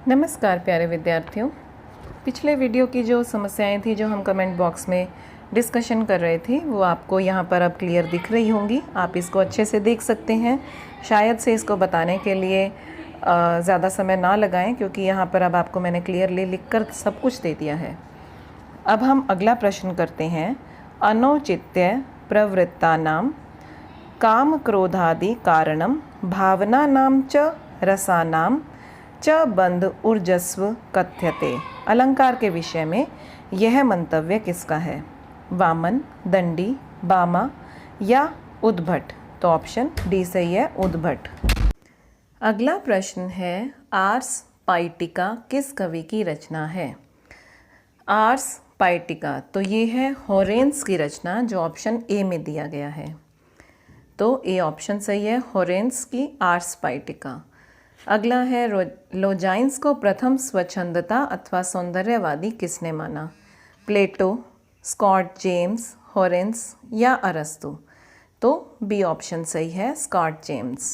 नमस्कार प्यारे विद्यार्थियों। पिछले वीडियो की जो समस्याएं थी जो हम कमेंट बॉक्स में डिस्कशन कर रहे थे वो आपको यहाँ पर अब क्लियर दिख रही होंगी। आप इसको अच्छे से देख सकते हैं। शायद से इसको बताने के लिए ज़्यादा समय ना लगाएं क्योंकि यहाँ पर अब आपको मैंने क्लियरली लिखकर सब कुछ दे दिया है। अब हम अगला प्रश्न करते हैं। अनौचित्य प्रवृत्तानां काम क्रोधादि कारणम भावनानां च रसानां च बंध ऊर्जस्व कथ्यते। अलंकार के विषय में यह मंतव्य किसका है? वामन, दंडी, बामा या उद्भट? तो ऑप्शन डी सही है, उद्भट। अगला प्रश्न है, आर्स पाइटिका किस कवि की रचना है? आर्स पाइटिका तो ये है होरेंस की रचना जो ऑप्शन ए में दिया गया है। तो ए ऑप्शन सही है, होरेंस की आर्स पाइटिका। अगला है, लोजाइंस को प्रथम स्वच्छंदता अथवा सौंदर्यवादी किसने माना? प्लेटो, स्कॉट जेम्स, होरेंस या अरस्तु? तो बी ऑप्शन सही है, स्कॉट जेम्स।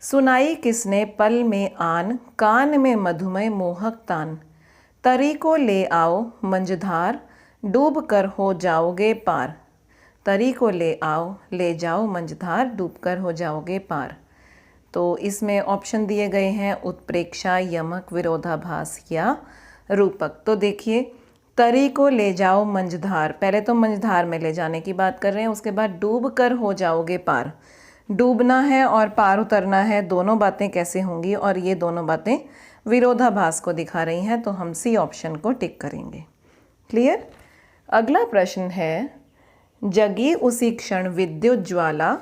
सुनाई किसने पल में आन, कान में मधुमय मोहक तान, तरी को ले आओ मंझधार, डूब कर हो जाओगे पार। तरी को ले आओ, ले जाओ मंझधार, डूब कर हो जाओगे पार। तो इसमें ऑप्शन दिए गए हैं उत्प्रेक्षा, यमक, विरोधाभास या रूपक। तो देखिए, तरी को ले जाओ मंझधार, पहले तो मंझधार में ले जाने की बात कर रहे हैं, उसके बाद डूब कर हो जाओगे पार। डूबना है और पार उतरना है, दोनों बातें कैसे होंगी? और ये दोनों बातें विरोधाभास को दिखा रही हैं, तो हम सी ऑप्शन को टिक करेंगे। क्लियर? अगला प्रश्न है, जगी उसी क्षण विद्युत ज्वाला,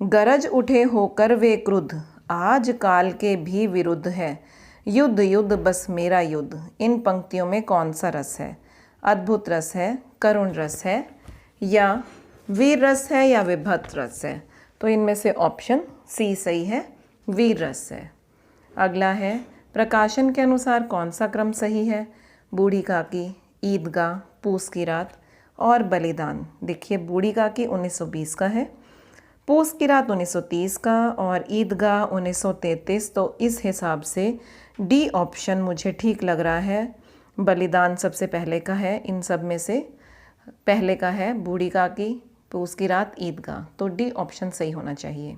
गरज उठे होकर वे क्रुद्ध, आज काल के भी विरुद्ध है, युद्ध युद्ध बस मेरा युद्ध। इन पंक्तियों में कौन सा रस है? अद्भुत रस है, करुण रस है या वीर रस है या विभत्स रस है? तो इनमें से ऑप्शन सी सही है, वीर रस है। अगला है, प्रकाशन के अनुसार कौन सा क्रम सही है? बूढ़ी काकी, ईदगाह, पूस की रात और बलिदान। देखिए, बूढ़ी काकी 1920 का है, पूस की रात 1930 का और ईदगाह 1933। तो इस हिसाब से डी ऑप्शन मुझे ठीक लग रहा है। बलिदान सबसे पहले का है, इन सब में से पहले का है बूढ़ी काकी, पूस की रात, ईदगाह। तो डी ऑप्शन सही होना चाहिए।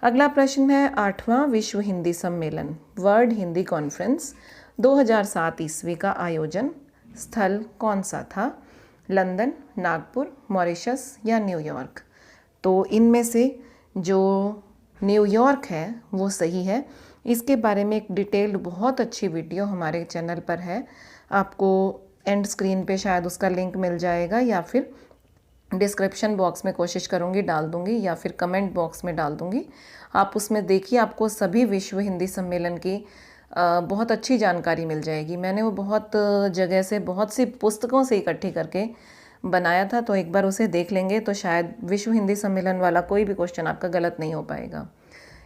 अगला प्रश्न है, 8वां विश्व हिंदी सम्मेलन वर्ल्ड हिंदी कॉन्फ्रेंस 2007 ईस्वी का आयोजन स्थल कौन सा था? लंदन, नागपुर, मॉरिशस या न्यूयॉर्क? तो इनमें से जो न्यूयॉर्क है वो सही है। इसके बारे में एक डिटेल्ड बहुत अच्छी वीडियो हमारे चैनल पर है, आपको एंड स्क्रीन पे शायद उसका लिंक मिल जाएगा या फिर डिस्क्रिप्शन बॉक्स में कोशिश करूँगी डाल दूँगी या फिर कमेंट बॉक्स में डाल दूँगी। आप उसमें देखिए, आपको सभी विश्व हिंदी सम्मेलन की बहुत अच्छी जानकारी मिल जाएगी। मैंने वो बहुत जगह से, बहुत सी पुस्तकों से इकट्ठी करके बनाया था, तो एक बार उसे देख लेंगे तो शायद विश्व हिंदी सम्मेलन वाला कोई भी क्वेश्चन आपका गलत नहीं हो पाएगा।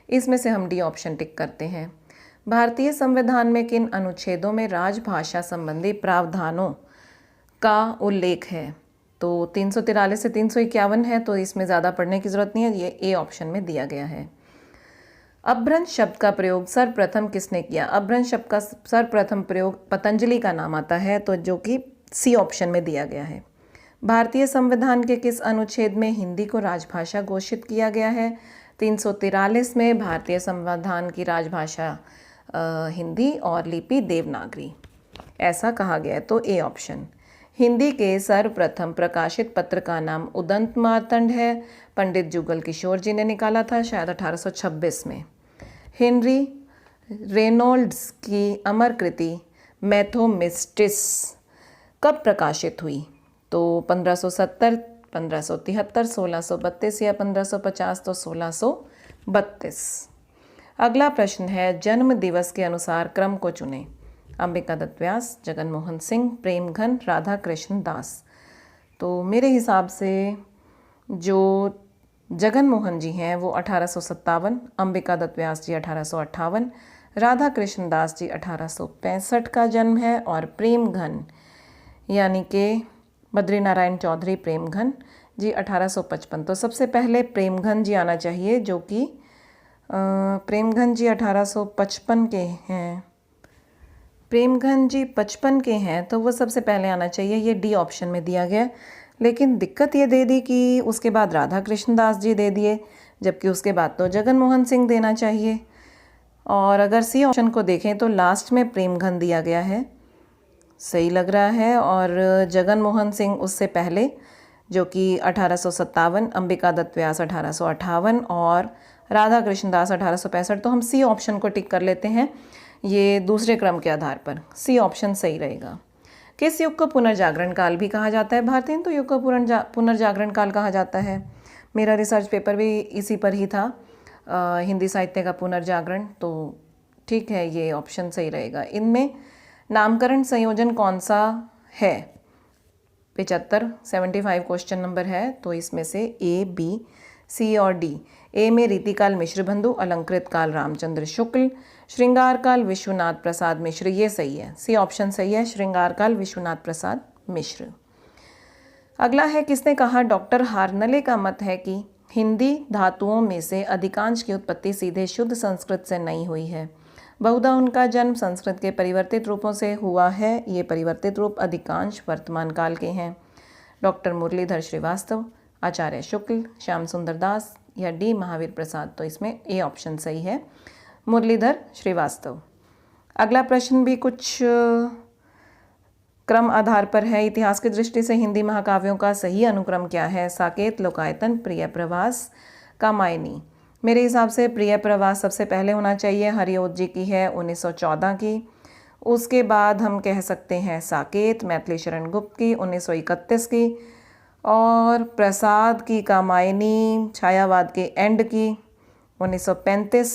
इसमें से हम डी ऑप्शन टिक करते हैं। भारतीय संविधान में किन अनुच्छेदों में राजभाषा संबंधी प्रावधानों का उल्लेख है? तो 343 से 351 है, तो इसमें ज़्यादा पढ़ने की ज़रूरत नहीं है, ये ए ऑप्शन में दिया गया है। अभ्रंश शब्द का प्रयोग सर्वप्रथम किसने किया? अभ्रंश शब्द का सर्वप्रथम प्रयोग पतंजलि का नाम आता है, तो जो कि सी ऑप्शन में दिया गया है। भारतीय संविधान के किस अनुच्छेद में हिंदी को राजभाषा घोषित किया गया है? 343 में भारतीय संविधान की राजभाषा हिंदी और लिपि देवनागरी ऐसा कहा गया है, तो ए ऑप्शन। हिंदी के सर्वप्रथम प्रकाशित पत्र का नाम उदंत मार्तंड है, पंडित जुगल किशोर जी ने निकाला था शायद 1826 में। हेनरी रेनॉल्ड्स की अमर कृति मैथोमिस्टिस कब प्रकाशित हुई? तो 1570, 1573, 1632 या 1550? तो 1632। अगला प्रश्न है, जन्म दिवस के अनुसार क्रम को चुने। अंबिका दत्त व्यास, जगन मोहन सिंह, प्रेमघन, राधा कृष्ण दास। तो मेरे हिसाब से जो जगन मोहन जी हैं वो 1857, अंबिका दत्त व्यास जी 1858, राधा कृष्ण दास जी 1865 का जन्म है और प्रेमघन यानी कि बद्रीनारायण चौधरी प्रेमघन जी 1855। तो सबसे पहले प्रेमघन जी आना चाहिए जो कि प्रेमघन जी 1855 के हैं। प्रेमघन जी 55 के हैं तो वो सबसे पहले आना चाहिए, ये डी ऑप्शन में दिया गया। लेकिन दिक्कत ये दे दी कि उसके बाद राधा कृष्ण दास जी दे दिए, जबकि उसके बाद तो जगन मोहन सिंह देना चाहिए। और अगर सी ऑप्शन को देखें तो लास्ट में प्रेमघन दिया गया है, सही लग रहा है। और जगन मोहन सिंह उससे पहले, जो कि 1857, अंबिका दत्त व्यास 1858 और राधा कृष्ण दास 1865। तो हम सी ऑप्शन को टिक कर लेते हैं, ये दूसरे क्रम के आधार पर सी ऑप्शन सही रहेगा। किस युग को पुनर्जागरण काल भी कहा जाता है? भारतीय हिंदू युग को पुनर्जागरण काल कहा जाता है। मेरा रिसर्च पेपर भी इसी पर ही था, हिंदी साहित्य का पुनर्जागरण। तो ठीक है, ये ऑप्शन सही रहेगा। इनमें नामकरण संयोजन कौन सा है? 75 क्वेश्चन नंबर है, तो इसमें से ए, बी, सी और डी। ए में रीतिकाल मिश्र बंधु, अलंकृत काल रामचंद्र शुक्ल, श्रृंगार काल विश्वनाथ प्रसाद मिश्र, ये सही है। सी ऑप्शन सही है, श्रृंगार काल विश्वनाथ प्रसाद मिश्र। अगला है, किसने कहा? डॉक्टर हार्नले का मत है कि हिंदी धातुओं में से अधिकांश की उत्पत्ति सीधे शुद्ध संस्कृत से नहीं हुई है, बहुधा उनका जन्म संस्कृत के परिवर्तित रूपों से हुआ है। ये परिवर्तित रूप अधिकांश वर्तमान काल के हैं। डॉक्टर मुरलीधर श्रीवास्तव, आचार्य शुक्ल, श्याम सुंदर दास या डी महावीर प्रसाद। तो इसमें ए ऑप्शन सही है, मुरलीधर श्रीवास्तव। अगला प्रश्न भी कुछ क्रम आधार पर है। इतिहास की दृष्टि से हिंदी महाकाव्यों का सही अनुक्रम क्या है? साकेत, लोकायतन, प्रिय प्रवास, कामायनी। मेरे हिसाब से प्रिय प्रवास सबसे पहले होना चाहिए, हरिओत जी की है 1914 की। उसके बाद हम कह सकते हैं साकेत, मैथिली शरण गुप्त की 1931 की, और प्रसाद की कामायनी छायावाद के एंड की 1935।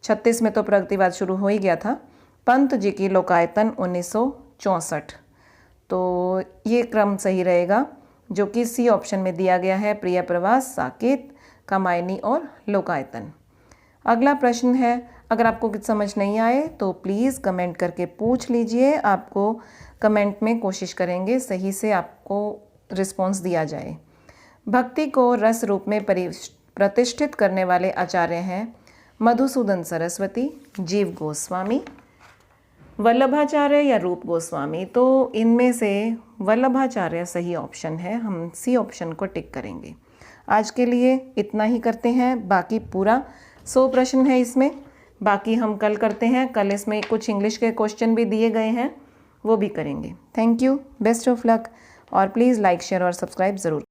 36 में तो प्रगतिवाद शुरू हो ही गया था। पंत जी की लोकायतन 1964। तो ये क्रम सही रहेगा, जो कि सी ऑप्शन में दिया गया है, प्रिय प्रवास, साकेत, कामायनी और लोकायतन। अगला प्रश्न है, अगर आपको कुछ समझ नहीं आए तो प्लीज़ कमेंट करके पूछ लीजिए। आपको कमेंट में कोशिश करेंगे सही से आपको रिस्पॉन्स दिया जाए। भक्ति को रस रूप में प्रतिष्ठित करने वाले आचार्य हैं मधुसूदन सरस्वती, जीव गोस्वामी, वल्लभाचार्य या रूप गोस्वामी। तो इनमें से वल्लभाचार्य सही ऑप्शन है, हम सी ऑप्शन को टिक करेंगे। आज के लिए इतना ही करते हैं, बाकी पूरा 100 प्रश्न है इसमें, बाकी हम कल करते हैं। कल इसमें कुछ इंग्लिश के क्वेश्चन भी दिए गए हैं, वो भी करेंगे। Thank you, best of luck, और प्लीज़ लाइक, शेयर और सब्सक्राइब ज़रूर।